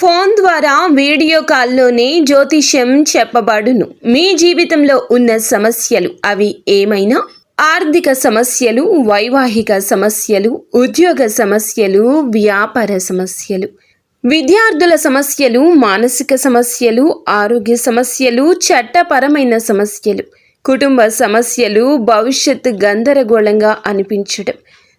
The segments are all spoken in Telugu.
ఫోన్ ద్వారా వీడియో కాల్లోనే జ్యోతిష్యం చెప్పబడును. మీ జీవితంలో ఉన్న సమస్యలు అవి ఏమైనా, ఆర్థిక సమస్యలు, వైవాహిక సమస్యలు, ఉద్యోగ సమస్యలు, వ్యాపార సమస్యలు, విద్యార్థుల సమస్యలు, మానసిక సమస్యలు, ఆరోగ్య సమస్యలు, చట్టపరమైన సమస్యలు, కుటుంబ సమస్యలు, భవిష్యత్తు గందరగోళంగా అనిపించడం,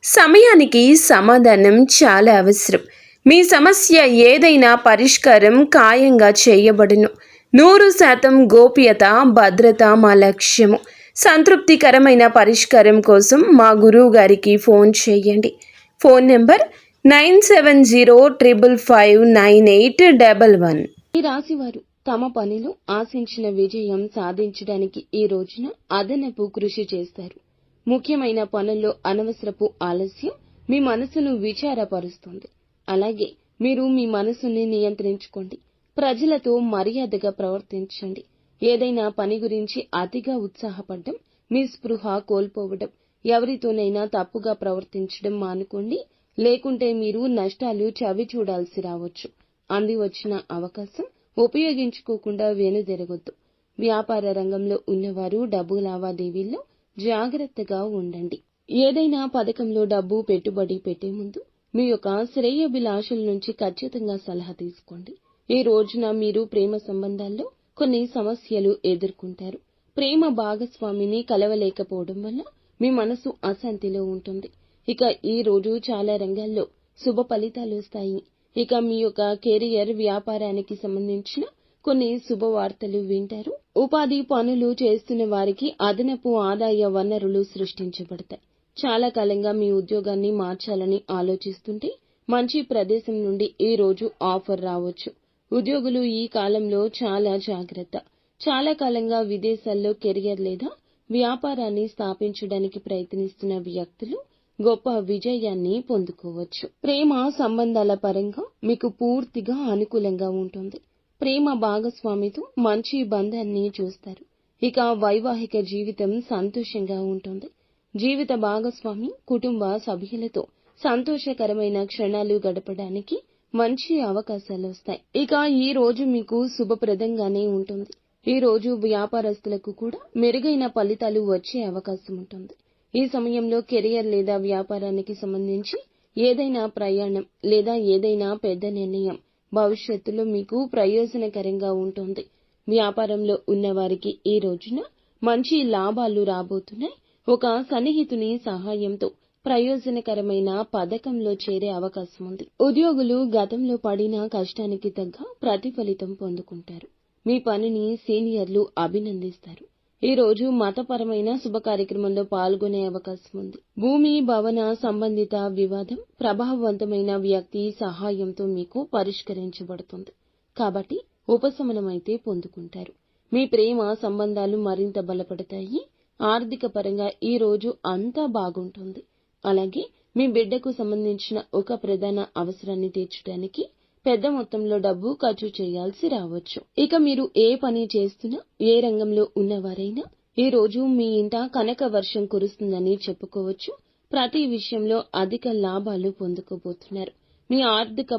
సమయానికి సమాధానం చాలా అవసరం. మీ సమస్య ఏదైనా పరిష్కారం ఖాయంగా చేయబడును. 100% గోప్యత, భద్రత మా లక్ష్యము. సంతృప్తికరమైన పరిష్కారం కోసం మా గురువు గారికి ఫోన్ చేయండి. Phone number 9705559811. ఈ రాశివారు తమ పనిలో ఆశించిన విజయం సాధించడానికి ఈ రోజున అదనపు కృషి చేస్తారు. ముఖ్యమైన పనుల్లో అనవసరపు ఆలస్యం మీ మనసును విచారపరుస్తుంది. అలాగే మీరు మీ మనసుని నియంత్రించుకోండి. ప్రజలతో మర్యాదగా ప్రవర్తించండి. ఏదైనా పని గురించి అతిగా ఉత్సాహపడడం, మీ స్పృహ కోల్పోవడం, ఎవరితోనైనా తప్పుగా ప్రవర్తించడం మానుకోండి. లేకుంటే మీరు నష్టాలు చవి చూడాల్సి రావచ్చు. అంది వచ్చిన అవకాశం ఉపయోగించుకోకుండా వెనుదిరగొద్దు. వ్యాపార రంగంలో ఉన్నవారు డబ్బు లావాదేవీల్లో జాగ్రత్తగా ఉండండి. ఏదైనా పథకంలో డబ్బు పెట్టుబడి పెట్టే ముందు మీ యొక్క శ్రేయోభిలాషుల నుంచి ఖచ్చితంగా సలహా తీసుకోండి. ఈ రోజున మీరు ప్రేమ సంబంధాల్లో కొన్ని సమస్యలు ఎదుర్కొంటారు. ప్రేమ భాగస్వామిని కలవలేకపోవడం వల్ల మీ మనసు అశాంతిలో ఉంటుంది. ఇక ఈ రోజు చాలా రంగాల్లో శుభ ఫలితాలు వస్తాయి. ఇక మీ యొక్క కెరియర్, వ్యాపారానికి సంబంధించిన కొన్ని శుభవార్తలు వింటారు. ఉపాధి పనులు చేస్తున్న వారికి అదనపు ఆదాయ వనరులు సృష్టించబడతాయి. చాలా కాలంగా మీ ఉద్యోగాన్ని మార్చాలని ఆలోచిస్తుంటే మంచి ప్రదేశం నుండి ఈ రోజు ఆఫర్ రావచ్చు. ఉద్యోగులు ఈ కాలంలో చాలా జాగ్రత్త. చాలా కాలంగా విదేశాల్లో కెరియర్ లేదా వ్యాపారాన్ని స్థాపించడానికి ప్రయత్నిస్తున్న వ్యక్తులు గొప్ప విజయాన్ని పొందుకోవచ్చు. ప్రేమ సంబంధాల పరంగా మీకు పూర్తిగా అనుకూలంగా ఉంటుంది. ప్రేమ భాగస్వామితో మంచి బంధాన్ని చూస్తారు. ఇక వైవాహిక జీవితం సంతోషంగా ఉంటుంది. జీవిత భాగస్వామి, కుటుంబ సభ్యులతో సంతోషకరమైన క్షణాలు గడపడానికి మంచి అవకాశాలు వస్తాయి. ఇక ఈ రోజు మీకు శుభప్రదంగానే ఉంటుంది. ఈ రోజు వ్యాపారస్తులకు కూడా మెరుగైన ఫలితాలు వచ్చే అవకాశం ఉంటుంది. ఈ సమయంలో కెరియర్ లేదా వ్యాపారానికి సంబంధించి ఏదైనా ప్రయాణం లేదా ఏదైనా పెద్ద నిర్ణయం భవిష్యత్తులో మీకు ప్రయోజనకరంగా ఉంటుంది. వ్యాపారంలో ఉన్నవారికి ఈ రోజున మంచి లాభాలు రాబోతున్నాయి. ఒక సన్నిహితుని సహాయంతో ప్రయోజనకరమైన పథకంలో చేరే అవకాశం ఉంది. ఉద్యోగులు గతంలో పడిన కష్టానికి తగ్గ ప్రతిఫలితం పొందుకుంటారు. మీ పనిని సీనియర్లు అభినందిస్తారు. ఈ రోజు మతపరమైన శుభ కార్యక్రమంలో పాల్గొనే అవకాశం ఉంది. భూమి, భవన సంబంధిత వివాదం ప్రభావవంతమైన వ్యక్తి సహాయంతో మీకు పరిష్కరించబడుతుంది. కాబట్టి ఉపశమనమైతే పొందుకుంటారు. మీ ప్రేమ సంబంధాలు మరింత బలపడతాయి. ఆర్థిక పరంగా ఈ రోజు అంతా బాగుంటుంది. అలాగే మీ బిడ్డకు సంబంధించిన ఒక ప్రధాన అవసరాన్ని తీర్చడానికి పెద్ద మొత్తంలో డబ్బు ఖర్చు చేయాల్సి రావచ్చు. ఇక మీరు ఏ పని చేస్తున్నా, ఏ రంగంలో ఉన్నవారైనా ఈ రోజు మీ ఇంట కనక వర్షం కురుస్తుందని చెప్పుకోవచ్చు. ప్రతి విషయంలో అధిక లాభాలు పొందుకోబోతున్నారు. మీ ఆర్థిక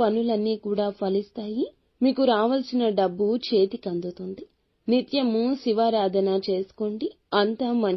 పనులన్నీ కూడా ఫలిస్తాయి. మీకు రావాల్సిన డబ్బు చేతికి అందుతుంది. నిత్యము శివారాధన చేసుకోండి. అంతా మంచి